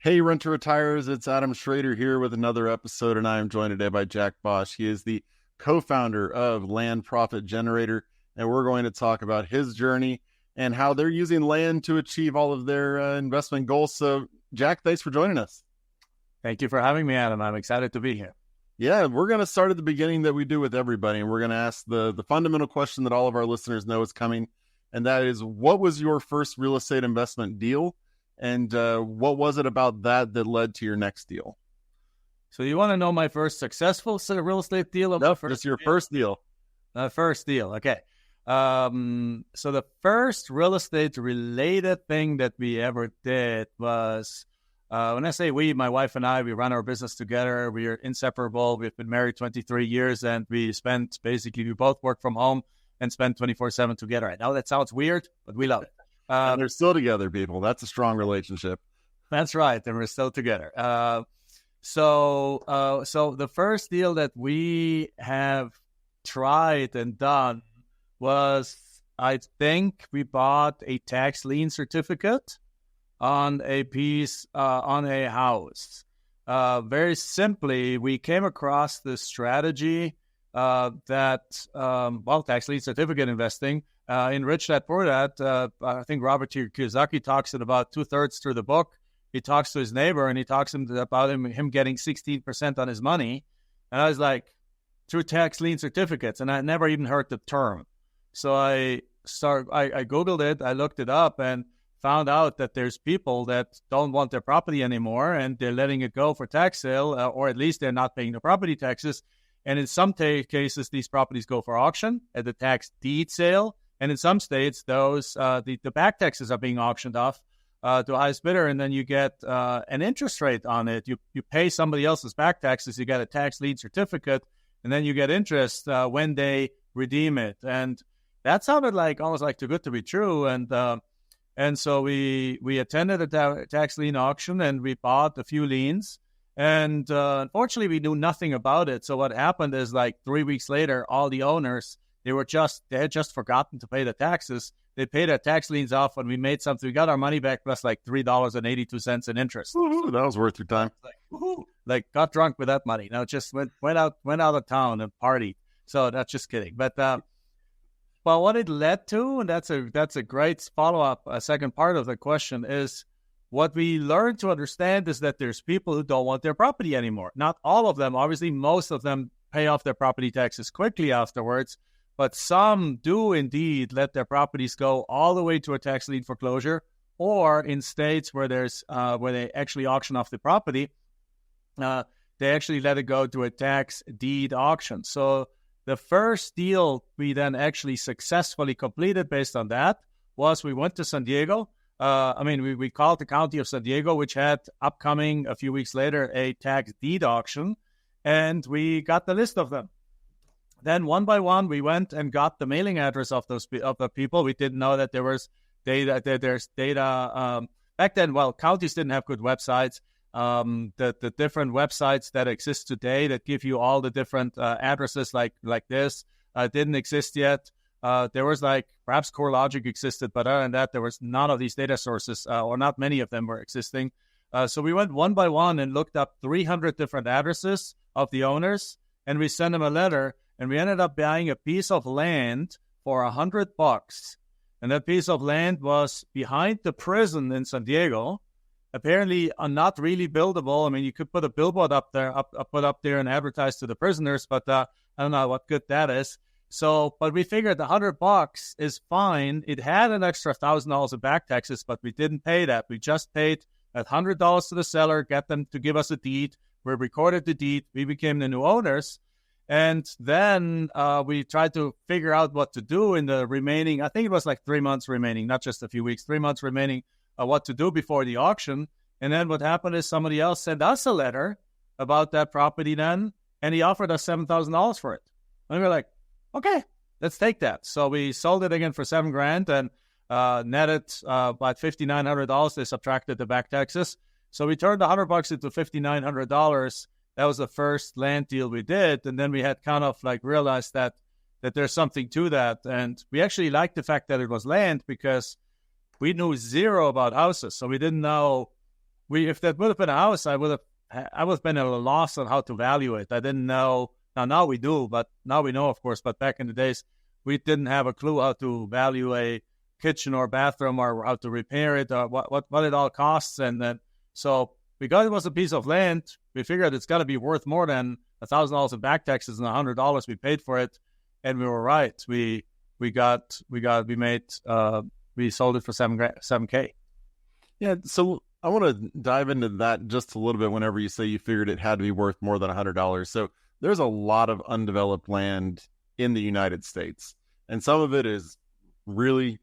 Hey, Renter Retires, it's Adam Schroeder here with another episode, and I am joined today by Jack Bosch. He is the co-founder of Land Profit Generator, and we're going to talk about his journey and how they're using land to achieve all of their investment goals. So, Jack, thanks for joining us. Thank you for having me, Adam. I'm excited to be here. Yeah, we're going to start at the beginning that we do with everybody, and we're going to ask the fundamental question that all of our listeners know is coming, and that is, what was your first real estate investment deal? And what was it about that led to your next deal? So you want to know my first successful real estate deal? No, just your first deal. First deal, okay. So the first real estate related thing that we ever did was, when I say we, my wife and I, we run our business together. We are inseparable. We've been married 23 years, and we both work from home and spend 24/7 together. I know that sounds weird, but we love it. And they're still together, people. That's a strong relationship. That's right, and we're still together. So the first deal that we have tried and done was, I think we bought a tax lien certificate on a house. Very simply, we came across this strategy tax lien certificate investing. In Rich Dad Poor Dad, I think Robert T. Kiyosaki talks it about 2/3 through the book. He talks to his neighbor and he talks about him getting 16% on his money. And I was like, through tax lien certificates, and I never even heard the term. So I Googled it, I looked it up, and found out that there's people that don't want their property anymore, and they're letting it go for tax sale, or at least they're not paying the property taxes. And in some cases, these properties go for auction at the tax deed sale. And in some states, those the back taxes are being auctioned off to the highest bidder, and then you get an interest rate on it. You pay somebody else's back taxes, you get a tax lien certificate, and then you get interest when they redeem it. And that sounded almost like too good to be true. And so we attended a tax lien auction, and we bought a few liens. And unfortunately, we knew nothing about it. So what happened is, 3 weeks later, all the owners, they had just forgotten to pay the taxes. They paid their tax liens off, and we made something. We got our money back plus $3.82 in interest. Woo-hoo, that was worth your time. Got drunk with that money. Now just went out of town and partied. So that's just kidding. But what it led to, and that's a great follow-up. A second part of the question is, what we learned to understand is that there's people who don't want their property anymore. Not all of them, obviously. Most of them pay off their property taxes quickly afterwards. But some do indeed let their properties go all the way to a tax lien foreclosure, or in states where where they actually auction off the property, they actually let it go to a tax deed auction. So the first deal we then actually successfully completed based on that was, we went to San Diego. We called the county of San Diego, which had upcoming a few weeks later a tax deed auction, and we got the list of them. Then one by one, we went and got the mailing address of the people. We didn't know that there was data. There's data back then. Well, counties didn't have good websites. The different websites that exist today that give you all the different addresses like this didn't exist yet. There was perhaps CoreLogic existed, but other than that, there was none of these data sources, or not many of them were existing. So we went one by one and looked up 300 different addresses of the owners, and we sent them a letter. And we ended up buying a piece of land for $100. And that piece of land was behind the prison in San Diego. Apparently not really buildable. You could put a billboard up there, put up there and advertise to the prisoners, but I don't know what good that is. So, but we figured the $100 is fine. It had an extra $1,000 in back taxes, but we didn't pay that. We just paid that $100 to the seller, get them to give us a deed. We recorded the deed. We became the new owners. And then we tried to figure out what to do in the remaining, I think it was 3 months remaining, not just a few weeks, 3 months remaining, what to do before the auction. And then what happened is somebody else sent us a letter about that property then, and he offered us $7,000 for it. And we were like, okay, let's take that. So we sold it again for $7,000 and netted about $5,900. They subtracted the back taxes. So we turned $100 into $5,900. That was the first land deal we did. And then we had kind of realized that there's something to that. And we actually liked the fact that it was land because we knew zero about houses. So we didn't know if that would have been a house, I would have been at a loss on how to value it. I didn't know. Now we do, but now we know, of course. But back in the days, we didn't have a clue how to value a kitchen or bathroom or how to repair it or what it all costs. And then, so because it was a piece of land, we figured it's got to be worth more than $1,000 in back taxes and $100 we paid for it. And we were right. We sold it for $7K. Yeah. So I want to dive into that just a little bit whenever you say you figured it had to be worth more than $100. So there's a lot of undeveloped land in the United States, and some of it is really,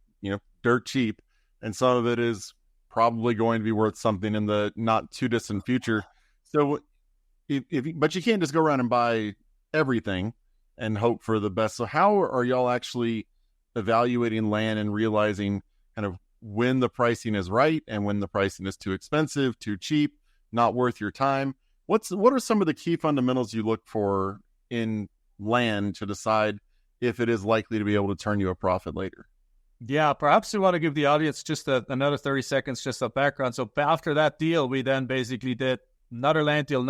dirt cheap, and some of it is probably going to be worth something in the not too distant future. So but you can't just go around and buy everything and hope for the best. So how are y'all actually evaluating land and realizing kind of when the pricing is right and when the pricing is too expensive, too cheap, not worth your time? What are some of the key fundamentals you look for in land to decide if it is likely to be able to turn you a profit later? Yeah, perhaps we want to give the audience just another 30 seconds, just of background. So after that deal, we then basically did another land deal,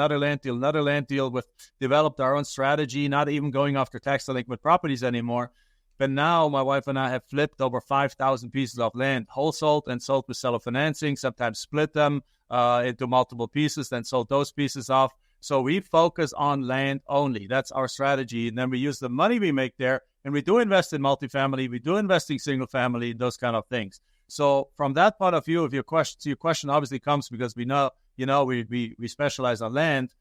with developed our own strategy, not even going after tax delinquent properties anymore. But now my wife and I have flipped over 5,000 pieces of land, wholesaled and sold with seller financing, sometimes split them into multiple pieces, then sold those pieces off. So we focus on land only. That's our strategy. And then we use the money we make there. And we do invest in multifamily. We do invest in single family, those kind of things. So from that point of view, if your question obviously comes because we know, we specialize on land.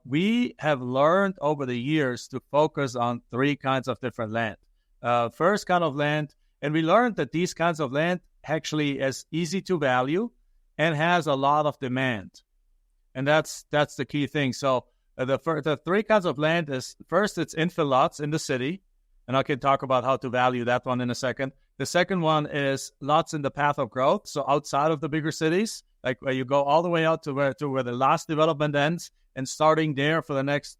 We have learned over the years to focus on three kinds of different land. First kind of land, and we learned that these kinds of land actually is easy to value and has a lot of demand. And that's the key thing. So the three kinds of land is, first, it's infill lots in the city. And I can talk about how to value that one in a second. The second one is lots in the path of growth. So outside of the bigger cities, like where you go all the way out to where the last development ends, and starting there for the next,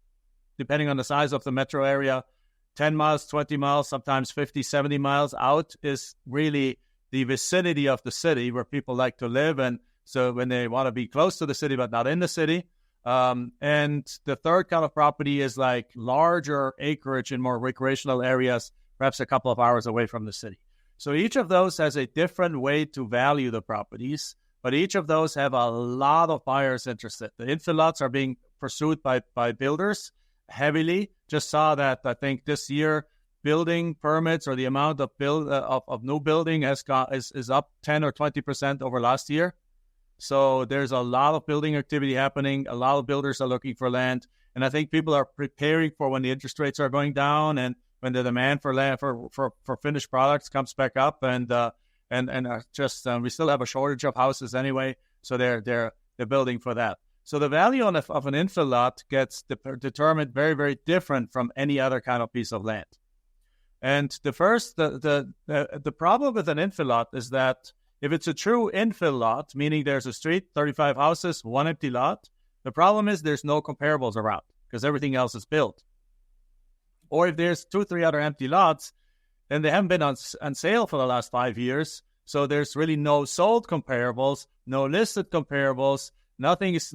depending on the size of the metro area, 10 miles, 20 miles, sometimes 50, 70 miles out is really the vicinity of the city where people like to live. And so when they want to be close to the city but not in the city. And the third kind of property is like larger acreage in more recreational areas, perhaps a couple of hours away from the city. So each of those has a different way to value the properties, but each of those have a lot of buyers interested. The infill lots are being pursued by builders heavily. Just saw that, I think this year, building permits or the amount of new building is up 10 or 20% over last year. So there's a lot of building activity happening. A lot of builders are looking for land. And I think people are preparing for when the interest rates are going down and when the demand for land for finished products comes back up. And we still have a shortage of houses anyway. So they're building for that. So the value of an infill lot gets determined very, very different from any other kind of piece of land. And the problem with an infill lot is that if it's a true infill lot, meaning there's a street, 35 houses, one empty lot, the problem is there's no comparables around because everything else is built. Or if there's 2-3 other empty lots, then they haven't been on sale for the last 5 years. So there's really no sold comparables, no listed comparables. Nothing is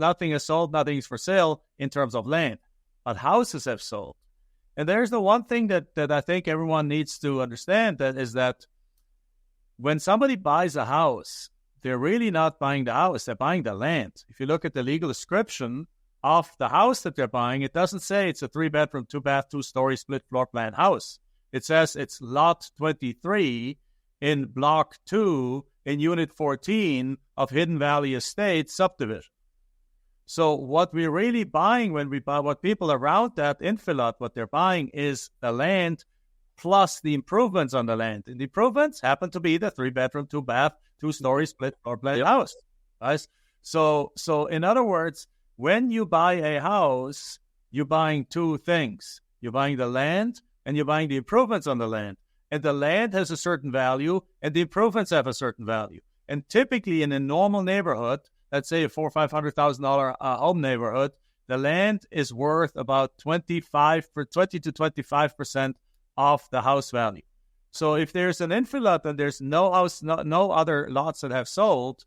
sold, nothing is for sale in terms of land. But houses have sold. And there's the one thing that I think everyone needs to understand, that is that when somebody buys a house, they're really not buying the house, they're buying the land. If you look at the legal description of the house that they're buying, it doesn't say it's a 3-bedroom, 2-bath, 2-story split floor plan house. It says it's lot 23 in block 2 in unit 14 of Hidden Valley Estate subdivision. So what we're really buying when we buy, what people around that infill lot, what they're buying is the land plus the improvements on the land. And the improvements happen to be the 3-bedroom, 2-bath, 2-story split floor plan house. Right? So in other words, when you buy a house, you're buying two things. You're buying the land and you're buying the improvements on the land. And the land has a certain value and the improvements have a certain value. And typically in a normal neighborhood, let's say a $400,000 or $500,000 home neighborhood, the land is worth about 20 to 25% of the house value. So if there's an infill lot and there's no other lots that have sold,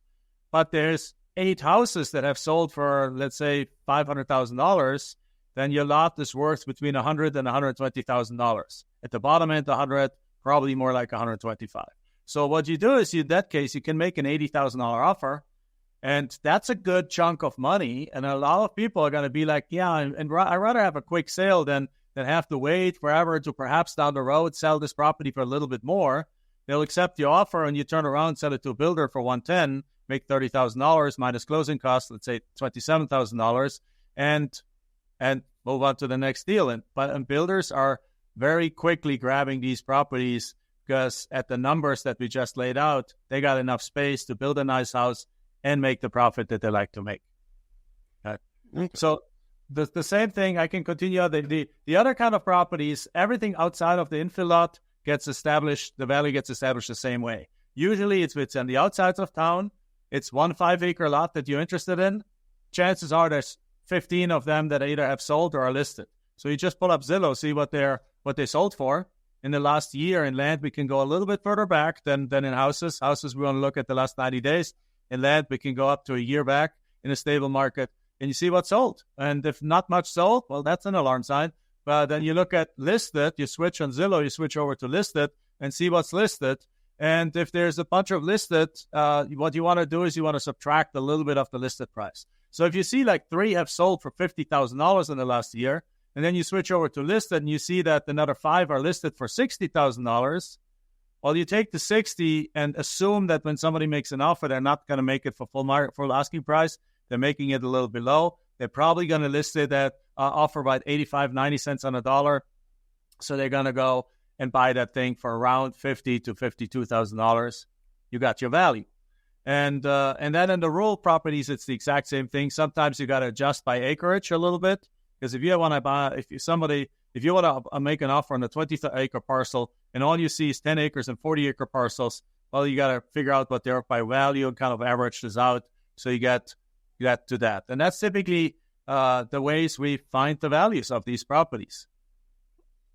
but there's 8 houses that have sold for, let's say, $500,000, then your lot is worth between $100,000 and $120,000. At the bottom end, 100, probably more like 125. So what you do is, in that case, you can make an $80,000 offer, and that's a good chunk of money. And a lot of people are going to be like, yeah, and I'd rather have a quick sale than have to wait forever to perhaps down the road sell this property for a little bit more. They'll accept the offer, and you turn around, sell it to a builder for $110,000, make $30,000 minus closing costs, let's say $27,000, and move on to the next deal. And builders are very quickly grabbing these properties because at the numbers that we just laid out, they got enough space to build a nice house and make the profit that they like to make. Okay. So the same thing, I can continue. The other kind of properties, everything outside of the infill lot gets established, the value gets established the same way. Usually it's on the outsides of town. It's 1 5-acre lot that you're interested in. Chances are there's 15 of them that either have sold or are listed. So you just pull up Zillow, see what they sold for. In the last year in land, we can go a little bit further back than in houses. Houses, we want to look at the last 90 days. In land, we can go up to a year back in a stable market, and you see what's sold. And if not much sold, well, that's an alarm sign. But then you look at listed, you switch on Zillow, you switch over to listed and see what's listed. And if there's a bunch of listed, what you want to do is you want to subtract a little bit of the listed price. So if you see like 3 have sold for $50,000 in the last year, and then you switch over to listed and you see that another 5 are listed for $60,000, well, you take the 60 and assume that when somebody makes an offer, they're not going to make it for full asking price. They're making it a little below. They're probably going to list it at offer about 85, 90 cents on a dollar. So they're going to go and buy that thing for around $50,000 to $52,000. You got your value. And then in the rural properties, it's the exact same thing. Sometimes you got to adjust by acreage a little bit, because if you want to make an offer on a 20-acre parcel and all you see is 10 acres and 40-acre parcels, well, you got to figure out what they're by value and kind of average this out. So you get to that. And that's typically the ways we find the values of these properties.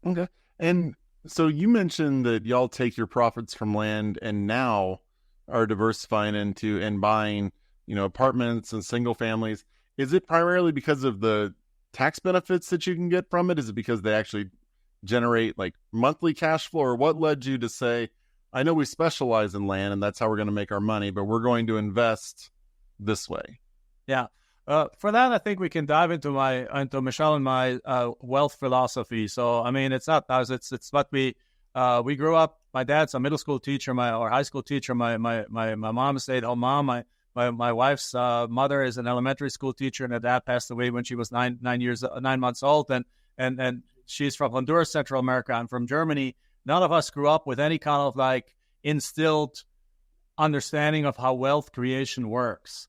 Okay. And so you mentioned that y'all take your profits from land and now are diversifying into and buying, apartments and single families. Is it primarily because of the tax benefits that you can get from it? Is it because they actually generate like monthly cash flow, or what led you to say, I know we specialize in land and that's how we're going to make our money, but we're going to invest this way? Yeah. For that, I think we can dive into Michelle and my wealth philosophy. So, I mean, it's not us. It's what we grew up. My dad's a middle school teacher, or high school teacher. My mom stayed home mom. My wife's mother is an elementary school teacher, and her dad passed away when she was 9 months old. And she's from Honduras, Central America. I'm from Germany. None of us grew up with any kind of like instilled understanding of how wealth creation works.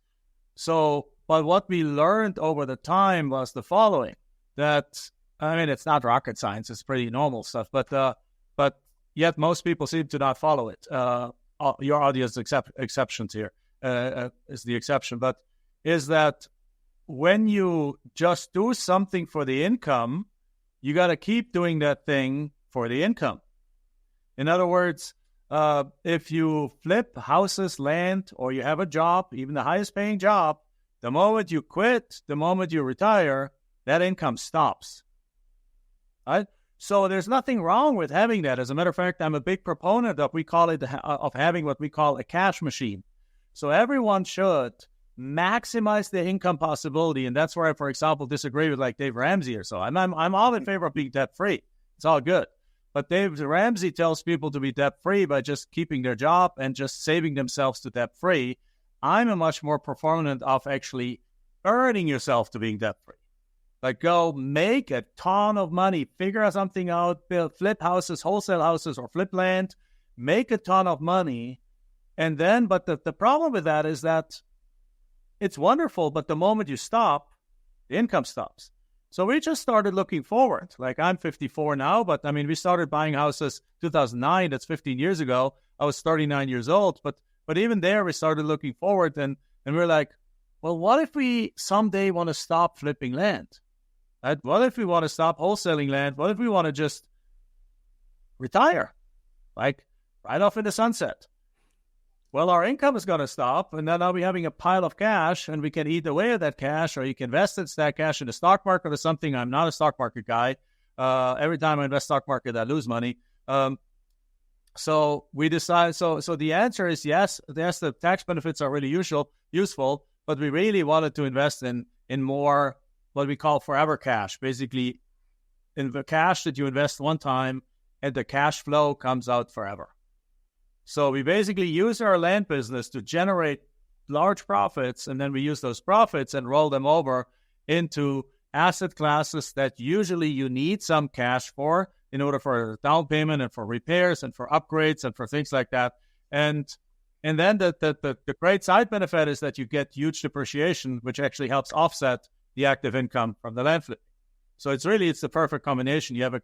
So, but what we learned over the time was the following: that, I mean, it's not rocket science; it's pretty normal stuff. But yet most people seem to not follow it. Your audience exceptions here is the exception, but is that when you just do something for the income, you got to keep doing that thing for the income. In other words, if you flip houses, land, or you have a job, even the highest paying job, the moment you quit, the moment you retire, that income stops. Right? So there's nothing wrong with having that. As a matter of fact, I'm a big proponent of having what we call a cash machine. So everyone should maximize their income possibility. And that's where I, for example, disagree with like Dave Ramsey or so. I'm all in favor of being debt-free. It's all good. But Dave Ramsey tells people to be debt-free by just keeping their job and just saving themselves to debt-free. I'm a much more proponent of actually earning yourself to being debt-free. Like, go make a ton of money, figure something out, flip houses, wholesale houses, or flip land, make a ton of money. And then, but the problem with that is that it's wonderful, but the moment you stop, the income stops. So we just started looking forward. Like, I'm 54 now, but I mean, we started buying houses 2009. That's 15 years ago. I was 39 years old. But even there, we started looking forward, and we're like, well, what if we someday want to stop flipping land? Right? What if we want to stop wholesaling land? What if we want to just retire, like right off in the sunset? well, our income is going to stop, and then I'll be having a pile of cash, and we can eat away at that cash, or you can invest that cash in the stock market or something. I'm not a stock market guy. Every time I invest stock market, I lose money. So we decide. So the answer is yes. Yes, the tax benefits are really useful, but we really wanted to invest in more what we call forever cash, basically in the cash that you invest one time, and the cash flow comes out forever. So we basically use our land business to generate large profits, and then we use those profits and roll them over into asset classes that usually you need some cash for in order for down payment and for repairs and for upgrades and for things like that. And then the great side benefit is that you get huge depreciation, which actually helps offset the active income from the land flip. So it's the perfect combination. You have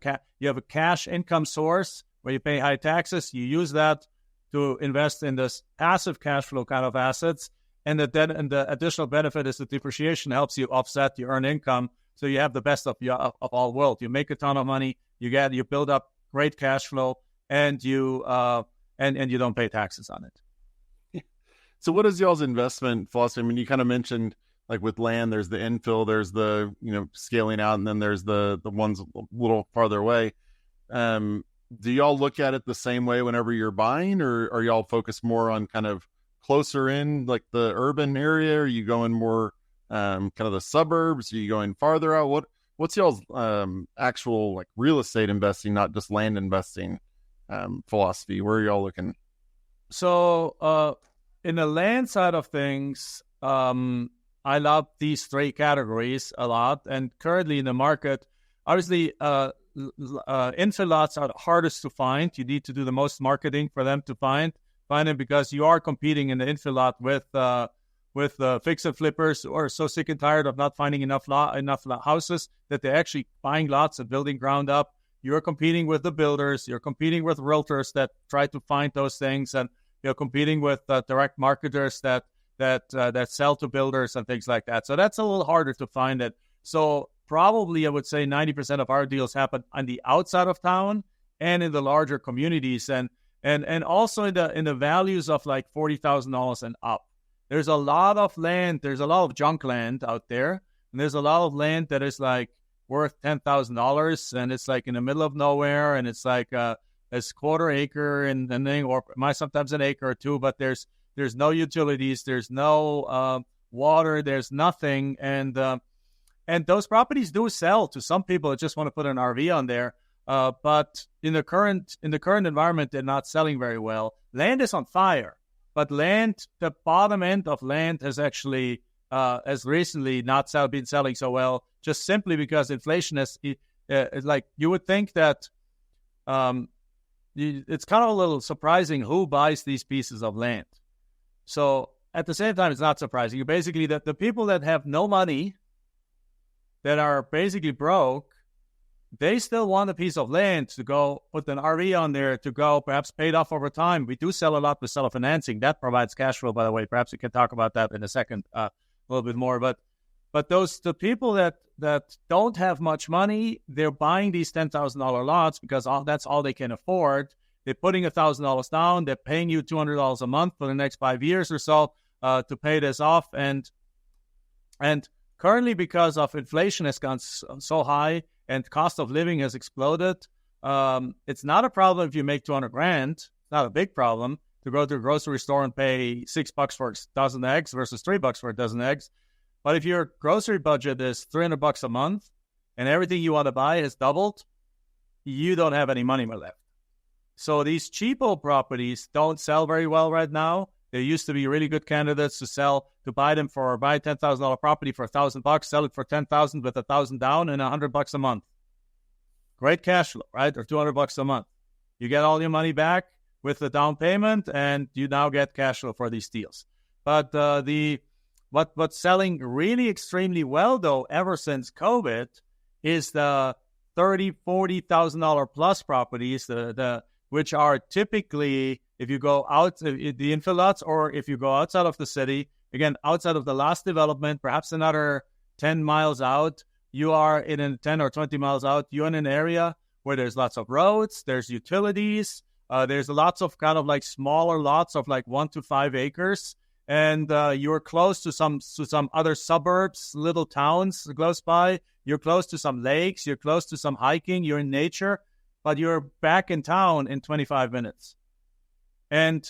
a cash income source where you pay high taxes. You use that to invest in this passive cash flow kind of assets. And the additional benefit is the depreciation helps you offset your earned income. So you have the best of all worlds. You make a ton of money, you build up great cash flow, and you don't pay taxes on it. So what is y'all's investment philosophy? I mean, you kind of mentioned like with land, there's the infill, there's the, scaling out, and then there's the ones a little farther away. Do y'all look at it the same way whenever you're buying, or are y'all focused more on kind of closer in, like the urban area? Are you going more kind of the suburbs? Are you going farther out? What's y'all's actual like real estate investing, not just land investing philosophy? Where are y'all looking? So in the land side of things, I love these three categories a lot. And currently in the market, obviously, infill lots are the hardest to find. You need to do the most marketing for them to find them, because you are competing in the infill lot with fix and flippers who are so sick and tired of not finding enough houses that they're actually buying lots and building ground up. You're competing with the builders. You're competing with realtors that try to find those things, and you're competing with direct marketers that sell to builders and things like that. So that's a little harder to find it. So probably I would say 90% of our deals happen on the outside of town and in the larger communities, and also in the values of like $40,000 and up. There's a lot of land. There's a lot of junk land out there, and there's a lot of land that is like worth $10,000, and it's like in the middle of nowhere, and it's like it's quarter acre and then, or sometimes an acre or two, but there's no utilities, there's no water, there's nothing, and those properties do sell to some people that just want to put an RV on there. But in the current environment, they're not selling very well. Land is on fire, but the bottom end of land has actually has recently not been selling so well, just simply because inflation has. Like you would think that it's kind of a little surprising who buys these pieces of land. So at the same time, it's not surprising. You basically the people that have no money, that are basically broke, they still want a piece of land to go put an RV on there, to go perhaps paid off over time. We do sell a lot with seller financing. That provides cash flow, by the way. Perhaps we can talk about that in a second a little bit more. But the people that don't have much money, they're buying these $10,000 lots because that's all they can afford. They're putting $1,000 down. They're paying you $200 a month for the next 5 years or so to pay this off. And currently, because of inflation has gone so high and cost of living has exploded, it's not a problem if you make $200,000. It's not a big problem to go to a grocery store and pay $6 for a dozen eggs versus $3 for a dozen eggs. But if your grocery budget is $300 a month and everything you want to buy has doubled, you don't have any money more left. So these cheapo properties don't sell very well right now. There used to be really good candidates to buy a $10,000 property for $1,000, sell it for $10,000 with $1,000 down and $100 a month. Great cash flow, right? Or $200 a month. You get all your money back with the down payment, and you now get cash flow for these deals. But what's selling really extremely well though, ever since COVID, is the $30,000, $40,000 plus properties, which are typically, if you go out the infill lots, or if you go outside of the city, again, outside of the last development, perhaps another 10 miles out, you are in 10 or 20 miles out, you're in an area where there's lots of roads, there's utilities, There's lots of kind of like smaller lots of like 1 to 5 acres. And you're close to some other suburbs, little towns close by. You're close to some lakes. You're close to some hiking. You're in nature, but you're back in town in 25 minutes. And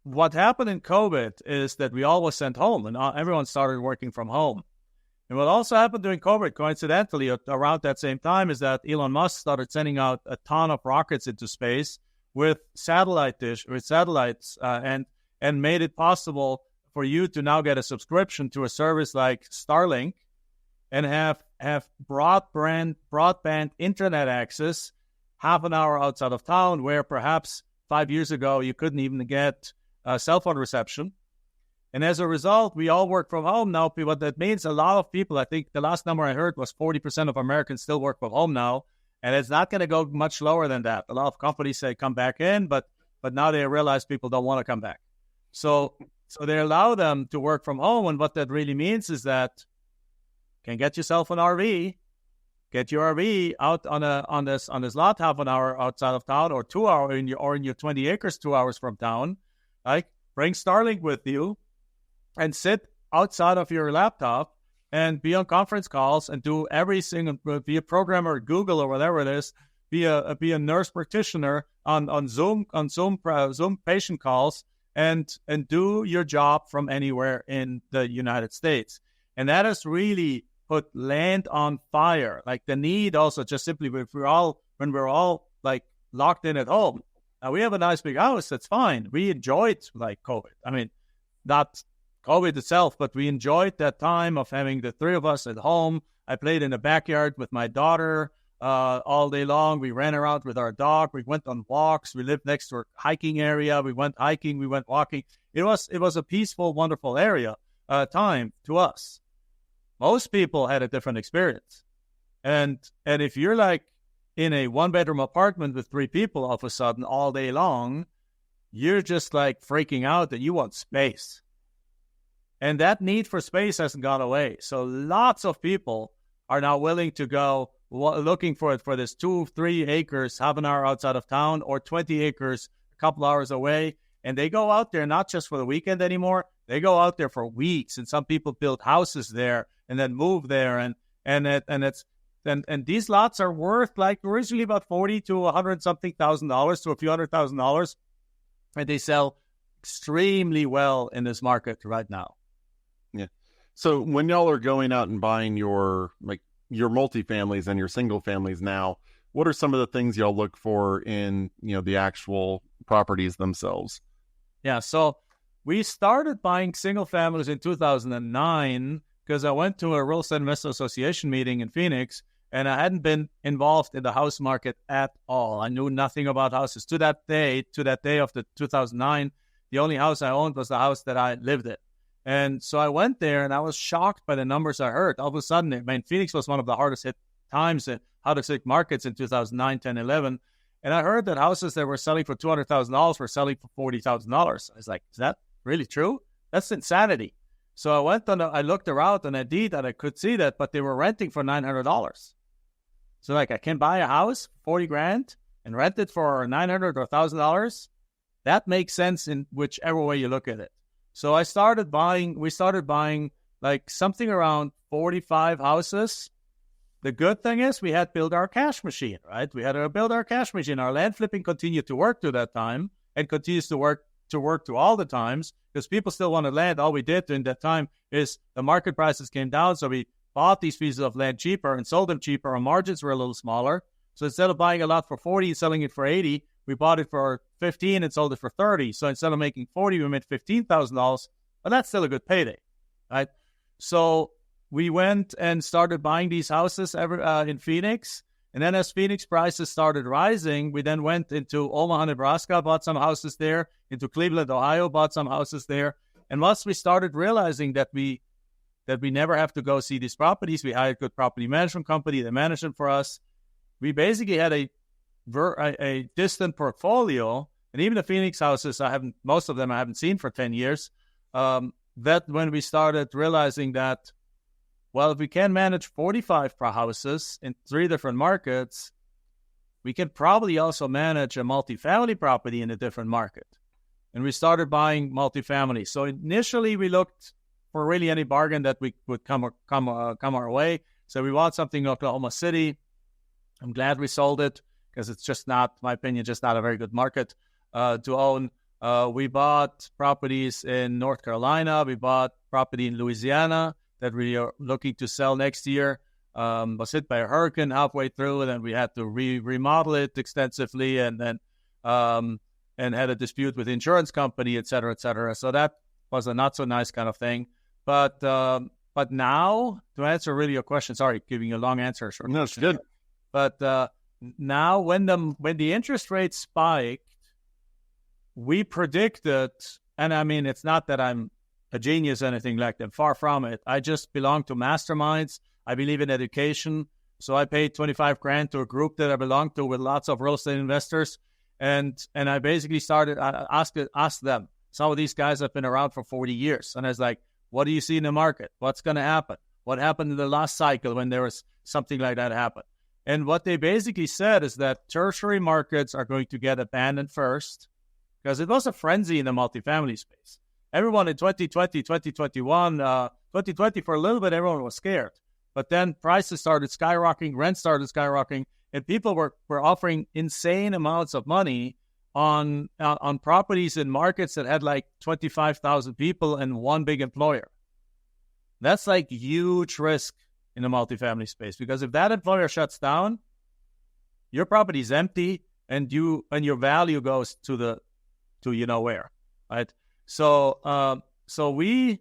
what happened in COVID is that we all were sent home, and everyone started working from home. And what also happened during COVID, coincidentally, around that same time, is that Elon Musk started sending out a ton of rockets into space with satellites, and made it possible for you to now get a subscription to a service like Starlink and have broadband internet access half an hour outside of town, where perhaps 5 years ago you couldn't even get cell phone reception. And as a result, we all work from home now. What that means, a lot of people, I think the last number I heard was 40% of Americans still work from home now, and it's not going to go much lower than that. A lot of companies say come back in, but now they realize people don't want to come back. So they allow them to work from home, and what that really means is that you can get yourself an RV, get your RV out on this lot half an hour outside of town, or 2 hours in your 20 acres 2 hours from town. Like, bring Starlink with you and sit outside of your laptop and be on conference calls and do everything, be a programmer at Google or whatever it is, be a nurse practitioner on Zoom patient calls, and do your job from anywhere in the United States. And that has really put land on fire. Like, the need also, just simply when we're all like locked in at home. Now, we have a nice big house, that's fine. We enjoyed like COVID. I mean, not COVID itself, but we enjoyed that time of having the three of us at home. I played in the backyard with my daughter all day long. We ran around with our dog. We went on walks. We lived next to a hiking area. We went hiking. We went walking. It was a peaceful, wonderful area time to us. Most people had a different experience. And if you're like in a one-bedroom apartment with 3 people all of a sudden all day long, you're just like freaking out that you want space. And that need for space hasn't gone away. So lots of people are now willing to go looking for this 2-3 acres, half an hour outside of town, or 20 acres, a couple hours away. And they go out there not just for the weekend anymore. They go out there for weeks. And some people build houses there and then move there. And these lots are worth like originally about $40,000 to $100-something thousand to a few $100,000. And they sell extremely well in this market right now. Yeah. So when y'all are going out and buying your multifamilies and your single families now, what are some of the things y'all look for in, the actual properties themselves? Yeah. So we started buying single families in 2009 because I went to a Real Estate Investment Association meeting in Phoenix, and I hadn't been involved in the house market at all. I knew nothing about houses. To that day of the 2009, the only house I owned was the house that I lived in. And so I went there, and I was shocked by the numbers I heard. All of a sudden, Phoenix was one of the hardest hit times in hardest hit markets in 2009, 10, 11. And I heard that houses that were selling for $200,000 were selling for $40,000. I was like, is that really true? That's insanity. So I went on, I looked around on Indeed, and I could see that, but they were renting for $900. So like, I can buy a house, $40,000, and rent it for $900 or $1,000. That makes sense in whichever way you look at it. So we started buying like something around 45 houses. The good thing is we had built our cash machine, right? We had to build our cash machine. Our land flipping continued to work to that time and continues to work to all the times because people still wanted land. All we did during that time is the market prices came down. So we bought these pieces of land cheaper and sold them cheaper. Our margins were a little smaller. So instead of buying a lot for 40 and selling it for 80, we bought it for 15 and sold it for 30. So instead of making 40, we made $15,000. But that's still a good payday, right? So we went and started buying these houses in Phoenix. And then as Phoenix prices started rising, we then went into Omaha, Nebraska, bought some houses there, into Cleveland, Ohio, bought some houses there. And once we started realizing that we never have to go see these properties, we hired a good property management company that managed them for us. We basically had a distant portfolio, and even the Phoenix houses, most of them I haven't seen for 10 years. That when we started realizing that, well, if we can manage 45 houses in 3 different markets, we can probably also manage a multifamily property in a different market. And we started buying multifamily. So initially we looked for really any bargain that we would come our way. So we bought something in Oklahoma City. I'm glad we sold it because it's just not, in my opinion, just not a very good market to own. We bought properties in North Carolina. We bought property in Louisiana that we are looking to sell next year. Was hit by a hurricane halfway through, and then we had to remodel it extensively, and then and had a dispute with the insurance company, et cetera, et cetera. So that was a not so nice kind of thing. But now, to answer really your question, sorry, giving you a long answer. Short no, it's good. But now, when the interest rates spiked, we predicted, and I mean, it's not that I'm a genius or anything like that. Far from it. I just belong to masterminds. I believe in education. So I paid $25,000 to a group that I belong to with lots of real estate investors. And I basically started, I asked them, some of these guys have been around for 40 years. And I was like, what do you see in the market? What's going to happen? What happened in the last cycle when there was something like that happen? And what they basically said is that tertiary markets are going to get abandoned first, because it was a frenzy in the multifamily space. Everyone in 2020, 2021, 2020, for a little bit, everyone was scared. But then prices started skyrocketing, rents started skyrocketing, and people were offering insane amounts of money on properties in markets that had like 25,000 people and one big employer. That's like huge risk in the multifamily space, because if that employer shuts down, your property is empty and your value goes to you know where, right? So we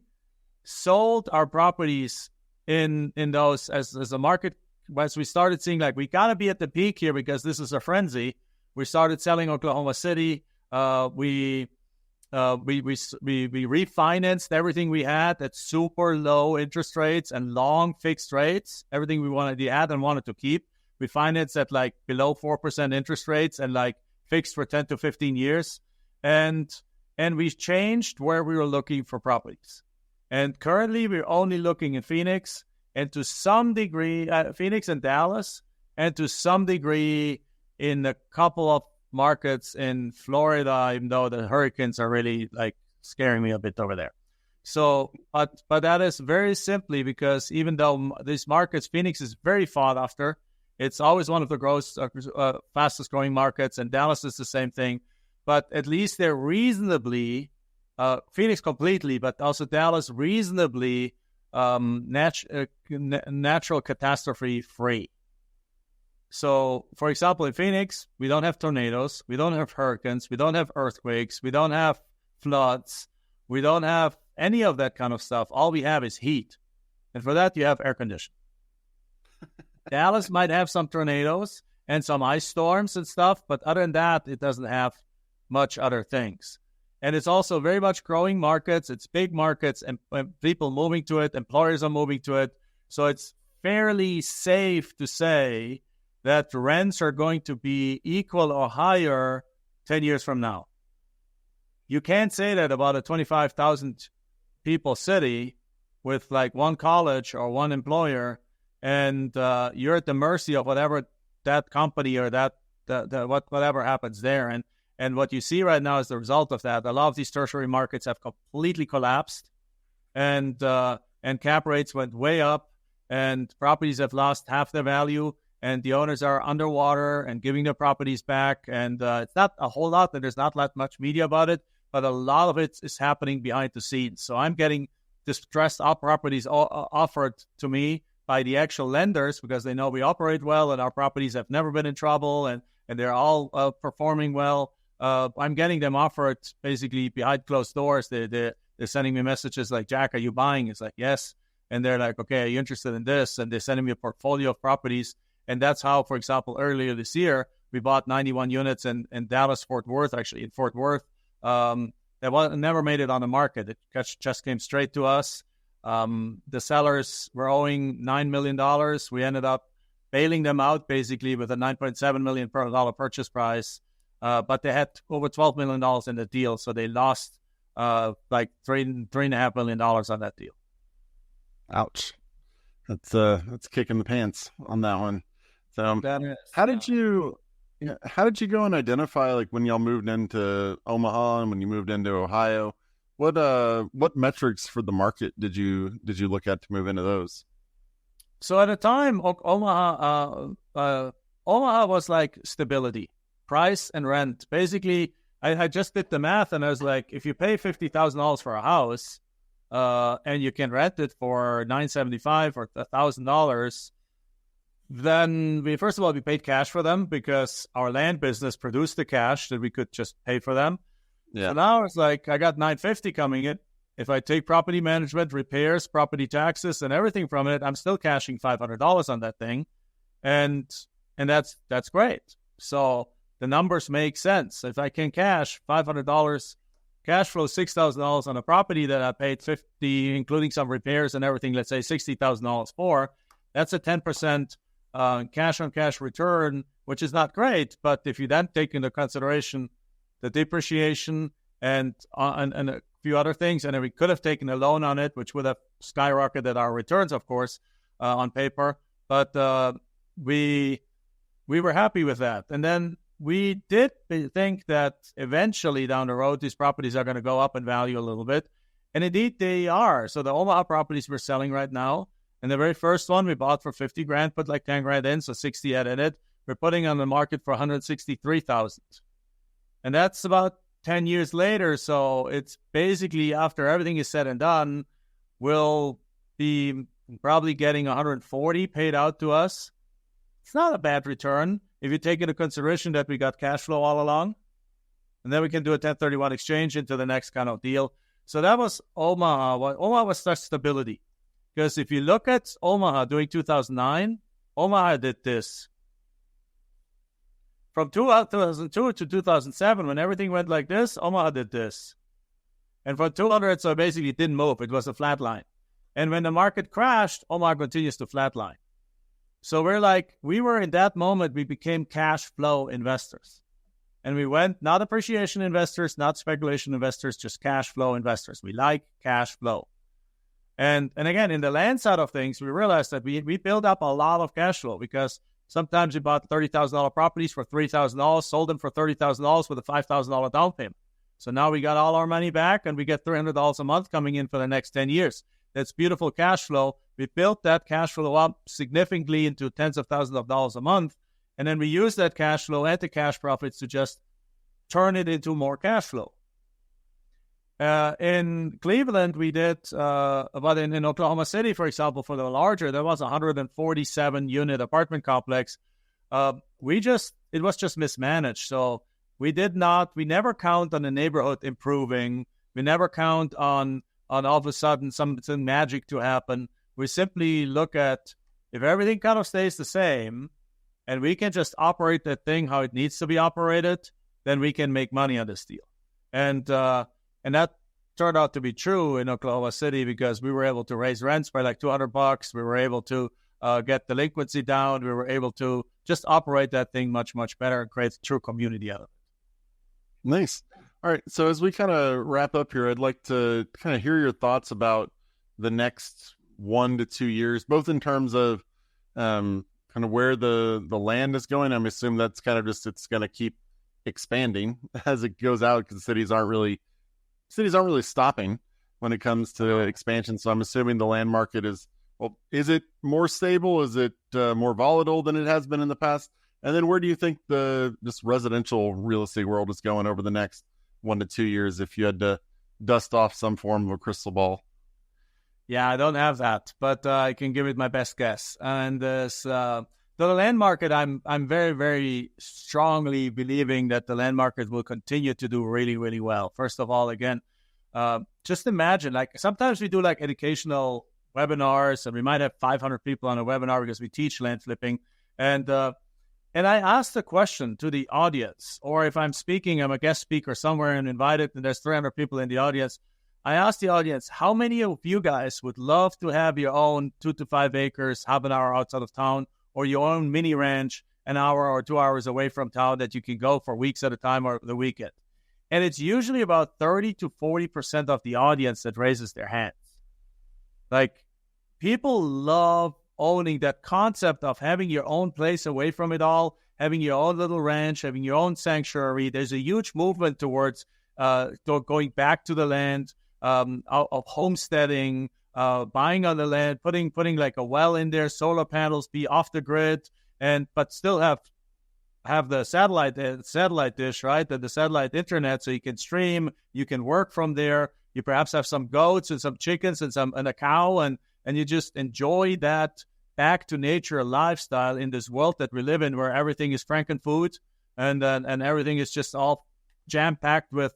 sold our properties in those as the market, as we started seeing like we gotta be at the peak here because this is a frenzy. We started selling Oklahoma City. We refinanced everything we had at super low interest rates and long fixed rates. Everything we wanted to add and wanted to keep, we financed at like below 4% interest rates and like fixed for 10 to 15 years. And we changed where we were looking for properties. And currently we're only looking in Phoenix and to some degree, Phoenix and Dallas, and to some degree in a couple of markets in Florida, even though the hurricanes are really like scaring me a bit over there. So, but that is very simply because even though these markets, Phoenix is very sought after, it's always one of the fastest growing markets, and Dallas is the same thing. But at least they're reasonably, Phoenix completely, but also Dallas reasonably natural catastrophe free. So, for example, in Phoenix, we don't have tornadoes, we don't have hurricanes, we don't have earthquakes, we don't have floods, we don't have any of that kind of stuff. All we have is heat. And for that, you have air conditioning. Dallas might have some tornadoes and some ice storms and stuff, but other than that, it doesn't have much other things. And it's also very much growing markets. It's big markets and people moving to it, employers are moving to it. So it's fairly safe to say that rents are going to be equal or higher 10 years from now. You can't say that about a 25,000 people city with like one college or one employer, and you're at the mercy of whatever that company or whatever happens there. And what you see right now is the result of that. A lot of these tertiary markets have completely collapsed, and cap rates went way up, and properties have lost half their value, and the owners are underwater and giving their properties back. And it's not a whole lot, and there's not that much media about it, but a lot of it is happening behind the scenes. So I'm getting distressed properties offered to me by the actual lenders because they know we operate well and our properties have never been in trouble and they're all performing well. I'm getting them offered basically behind closed doors. They're sending me messages like, Jack, are you buying? It's like, yes. And they're like, okay, are you interested in this? And they're sending me a portfolio of properties. And that's how, for example, earlier this year, we bought 91 units in Dallas, Fort Worth, actually in Fort Worth. That never made it on the market. It just came straight to us. The sellers were owing $9 million. We ended up bailing them out basically with a $9.7 million purchase price. But they had over $12 million in the deal. So they lost like $3.5 million on that deal. Ouch. That's kicking the pants on that one. So that is, how did you Yeah. How did you go and identify, like, when y'all moved into Omaha and when you moved into Ohio? What metrics for the market did you look at to move into those? So at the time, Omaha was like stability, price and rent. Basically, I just did the math and I was like, if you pay $50,000 for a house, and you can rent it for $975 or $1,000, then first of all we paid cash for them because our land business produced the cash that we could just pay for them. Yeah. So now it's like I got $950 coming in. If I take property management, repairs, property taxes, and everything from it, I'm still cashing $500 on that thing, and that's great. So the numbers make sense. If I can cash $500, cash flow $6,000 on a property that I paid $50, including some repairs and everything, let's say $60,000 for, that's a 10% cash on cash return, which is not great. But if you then take into consideration the depreciation and a few other things, and then we could have taken a loan on it, which would have skyrocketed our returns, of course, on paper. But we were happy with that. And then we did think that eventually down the road, these properties are going to go up in value a little bit. And indeed, they are. So the Omaha properties we're selling right now, and the very first one we bought for $50,000, put like $10,000 in, so 60 had in it. We're putting on the market for $163,000. And that's about 10 years later. So it's basically, after everything is said and done, we'll be probably getting $140 paid out to us. It's not a bad return if you take into consideration that we got cash flow all along. And then we can do a 1031 exchange into the next kind of deal. So that was Omaha. Omaha was such stability. Because if you look at Omaha during 2009, Omaha did this. From 2002 to 2007, when everything went like this, Omaha did this. And from 200, so basically it didn't move. It was a flat line. And when the market crashed, Omaha continues to flatline. So we were in that moment, we became cash flow investors. And we went, not appreciation investors, not speculation investors, just cash flow investors. We like cash flow. And again, in the land side of things, we realized that we built up a lot of cash flow because sometimes we bought $30,000 properties for $3,000, sold them for $30,000 with a $5,000 down payment. So now we got all our money back and we get $300 a month coming in for the next 10 years. That's beautiful cash flow. We built that cash flow up significantly into tens of thousands of dollars a month. And then we use that cash flow and the cash profits to just turn it into more cash flow. In Cleveland, we did, but in Oklahoma City, for example, for the larger, there was a 147-unit apartment complex. It was just mismanaged. So we never count on the neighborhood improving. We never count on all of a sudden something magic to happen. We simply look at if everything kind of stays the same and we can just operate that thing how it needs to be operated, then we can make money on this deal. And that turned out to be true in Oklahoma City because we were able to raise rents by like $200. We were able to get delinquency down. We were able to just operate that thing much, much better and create a true community out of it. Nice. All right. So as we kind of wrap up here, I'd like to kind of hear your thoughts about the next 1 to 2 years, both in terms of kind of where the land is going. I'm assuming that's kind of just, it's going to keep expanding as it goes out because cities aren't really stopping when it comes to expansion. So I'm assuming the land market is it more stable? Is it more volatile than it has been in the past? And then where do you think this residential real estate world is going over the next 1 to 2 years if you had to dust off some form of a crystal ball? Yeah, I don't have that, but I can give it my best guess. And the land market, I'm very, very strongly believing that the land market will continue to do really, really well. First of all, again, just imagine, like sometimes we do like educational webinars and we might have 500 people on a webinar because we teach land flipping. And I asked the question to the audience, or if I'm speaking, I'm a guest speaker somewhere and invited and there's 300 people in the audience. I asked the audience, how many of you guys would love to have your own 2 to 5 acres, half an hour outside of town, or your own mini ranch, an hour or 2 hours away from town that you can go for weeks at a time or the weekend? And it's usually about 30 to 40% of the audience that raises their hands. Like, people love owning that concept of having your own place away from it all, having your own little ranch, having your own sanctuary. There's a huge movement towards going back to the land, of homesteading, buying on the land, putting like a well in there, solar panels, be off the grid, but still have the satellite dish, right? The satellite internet, so you can stream, you can work from there. You perhaps have some goats and some chickens and a cow, and you just enjoy that back to nature lifestyle in this world that we live in, where everything is frankenfood and everything is just all jam packed with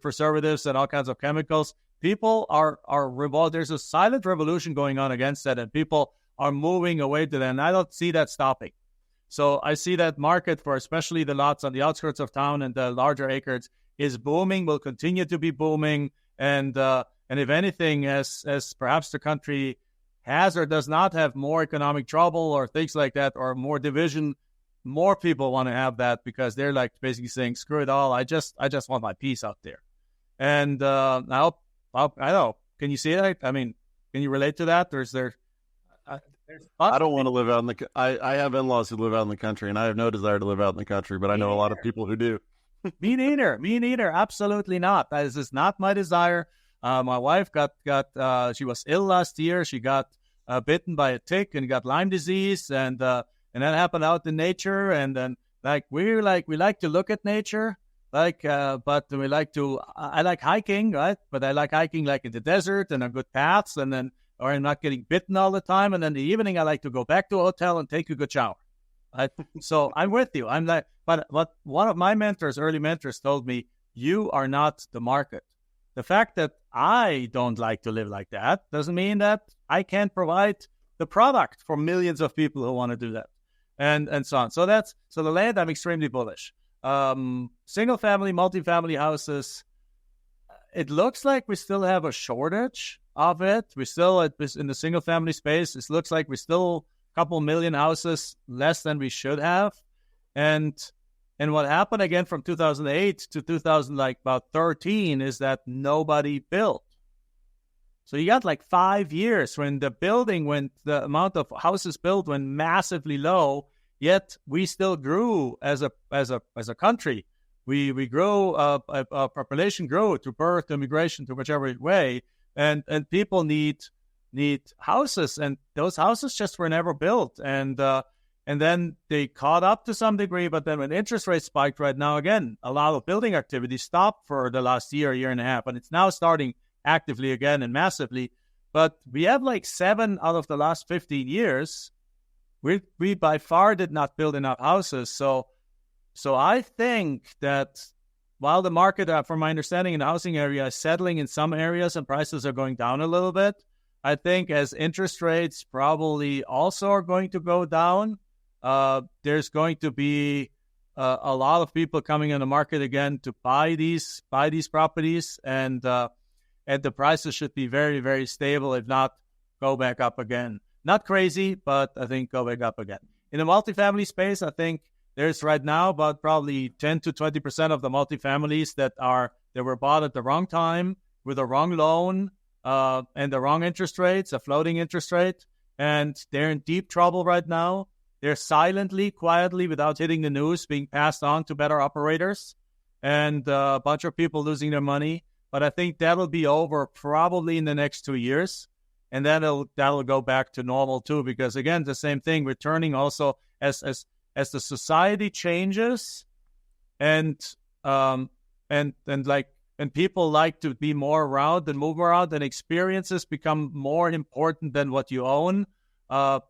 preservatives and all kinds of chemicals. People are revolted. There's a silent revolution going on against that, and people are moving away to that. And I don't see that stopping. So I see that market for especially the lots on the outskirts of town and the larger acres is booming, will continue to be booming. And if anything, as perhaps the country has or does not have more economic trouble or things like that, or more division, more people want to have that, because they're like basically saying, screw it all. I just want my peace out there. And I know. Can you see that? I mean, can you relate to that? Or is there? I don't want to live out in the. I have in-laws who live out in the country, and I have no desire to live out in the country. But I know a lot of people who do. Me neither. Absolutely not. That is not my desire. My wife got she was ill last year. She got bitten by a tick and got Lyme disease, and that happened out in nature. And then we like to look at nature, but we like to. I like hiking, right? But I like hiking like in the desert and on good paths, and then or I'm not getting bitten all the time. And then in the evening, I like to go back to a hotel and take a good shower. Right? So I'm with you. I'm like, but one of my early mentors told me, you are not the market. The fact that I don't like to live like that doesn't mean that I can't provide the product for millions of people who want to do that, and so on. So the land, I'm extremely bullish. Single family, multifamily houses, it looks like we still have a shortage of it. We still in the single family space. It looks like we still a couple million houses less than we should have, and what happened again from 2008 to 2013 is that nobody built. So you got like 5 years when the amount of houses built went massively low, yet we still grew as a country. We grew, our population grew through birth, immigration, through whichever way, and people need houses, and those houses just were never built, and then they caught up to some degree, but then when interest rates spiked right now, again, a lot of building activity stopped for the last year and a half, and it's now starting actively again and massively. But we have like 7 out of the last 15 years, we by far did not build enough houses. So I think that while the market, from my understanding in the housing area, is settling in some areas and prices are going down a little bit, I think as interest rates probably also are going to go down, there's going to be a lot of people coming in the market again to buy these properties, and the prices should be very, very stable, if not go back up again. Not crazy, but I think go back up again. In the multifamily space, I think there's right now about probably 10 to 20% of the multifamilies that were bought at the wrong time with the wrong loan and the wrong interest rates, a floating interest rate, and they're in deep trouble right now. They're silently, quietly, without hitting the news, being passed on to better operators, and a bunch of people losing their money. But I think that'll be over probably in the next 2 years, and then that'll go back to normal too. Because again, the same thing, returning also as the society changes, and people like to be more around and move around, and experiences become more important than what you own.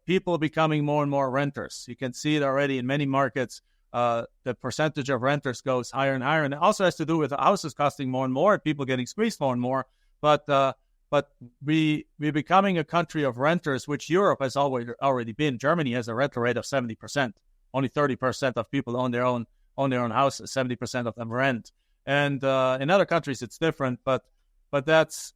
People becoming more and more renters. You can see it already in many markets. The percentage of renters goes higher and higher, and it also has to do with the houses costing more and more, people getting squeezed more and more. But we're becoming a country of renters, which Europe has already been. Germany has a rental rate of 70%. Only 30% of people own their own houses. 70% of them rent. And in other countries it's different, but that's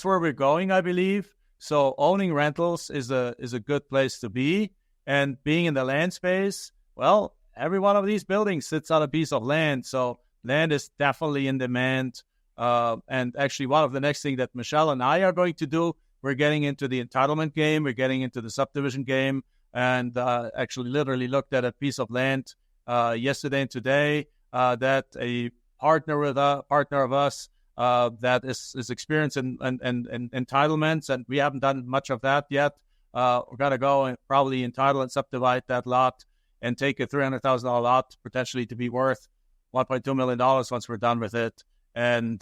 where we're going, I believe. So owning rentals is a good place to be, and being in the land space, well, every one of these buildings sits on a piece of land, so land is definitely in demand. And actually, one of the next things that Michelle and I are going to do, we're getting into the entitlement game, we're getting into the subdivision game. and actually literally looked at a piece of land yesterday and today that a partner of us that is experienced in entitlements, and we haven't done much of that yet. We're going to go and probably entitle and subdivide that lot and take a $300,000 lot potentially to be worth $1.2 million once we're done with it. And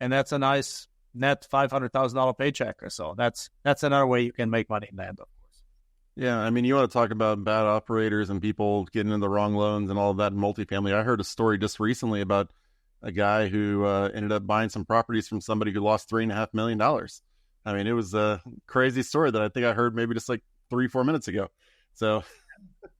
that's a nice net $500,000 paycheck or so. That's another way you can make money in land, of course. Yeah, I mean, you want to talk about bad operators and people getting in the wrong loans and all of that in multifamily. I heard a story just recently about a guy who ended up buying some properties from somebody who lost $3.5 million. I mean, it was a crazy story that I think I heard maybe just like 3-4 minutes ago. So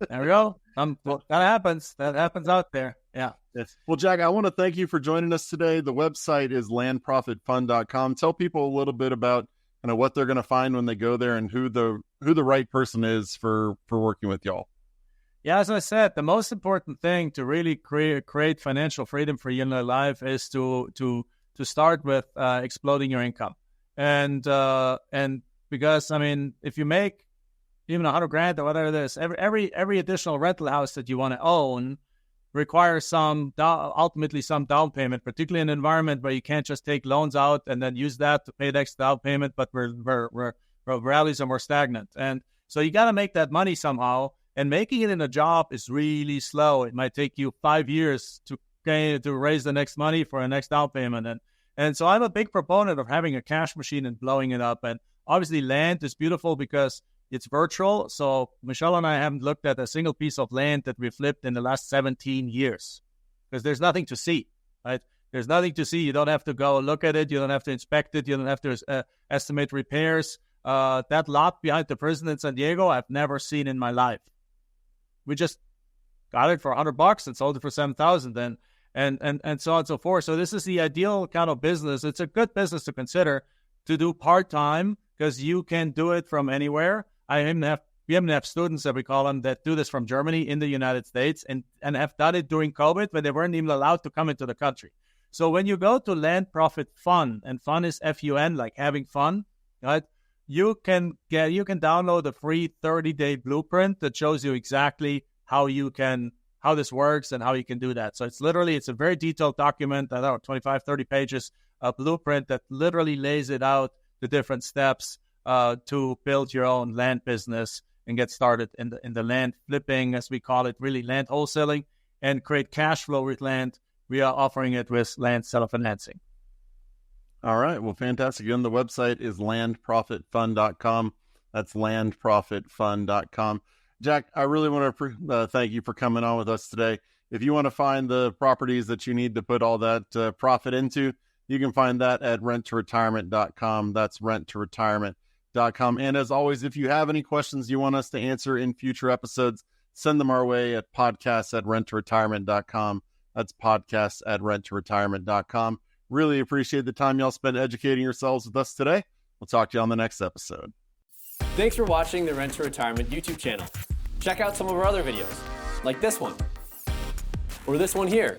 there we go. That happens. That happens out there. Yeah. Yes. Well, Jack, I want to thank you for joining us today. The website is landprofitfund.com. Tell people a little bit about what they're going to find when they go there and who the right person is for working with y'all. Yeah, as I said, the most important thing to really create financial freedom for you in your life is to start with exploding your income. And because, I mean, if you make even $100,000 or whatever it is, every additional rental house that you want to own requires ultimately some down payment, particularly in an environment where you can't just take loans out and then use that to pay the extra down payment, but where values are more stagnant. And so you got to make that money somehow, and making it in a job is really slow. It might take you 5 years to raise the next money for a next down payment. And so I'm a big proponent of having a cash machine and blowing it up. And obviously land is beautiful because it's virtual. So Michelle and I haven't looked at a single piece of land that we flipped in the last 17 years because there's nothing to see, right? There's nothing to see. You don't have to go look at it. You don't have to inspect it. You don't have to estimate repairs. That lot behind the prison in San Diego, I've never seen in my life. We just got it for $100 and sold it for $7,000 and so on and so forth. So this is the ideal kind of business. It's a good business to consider to do part-time because you can do it from anywhere. We even have students, that we call them, that do this from Germany in the United States and have done it during COVID when they weren't even allowed to come into the country. So when you go to Land Profit Fun, and fun is F-U-N, like having fun, right? You can download a free 30-day blueprint that shows you exactly how this works and how you can do that. So it's a very detailed document, 25, 30 pages, a blueprint that literally lays it out, the different steps to build your own land business and get started in the land flipping, as we call it, really land wholesaling, and create cash flow with land. We are offering it with land seller financing. All right. Well, fantastic. Again, the website is landprofitfund.com. That's landprofitfund.com. Jack, I really want to thank you for coming on with us today. If you want to find the properties that you need to put all that profit into, you can find that at renttoretirement.com. That's renttoretirement.com. And as always, if you have any questions you want us to answer in future episodes, send them our way at podcasts@renttoretirement.com. That's podcasts@renttoretirement.com. Really appreciate the time y'all spent educating yourselves with us today. We'll talk to you on the next episode. Thanks for watching the Rent to Retirement YouTube channel. Check out some of our other videos, like this one, or this one here.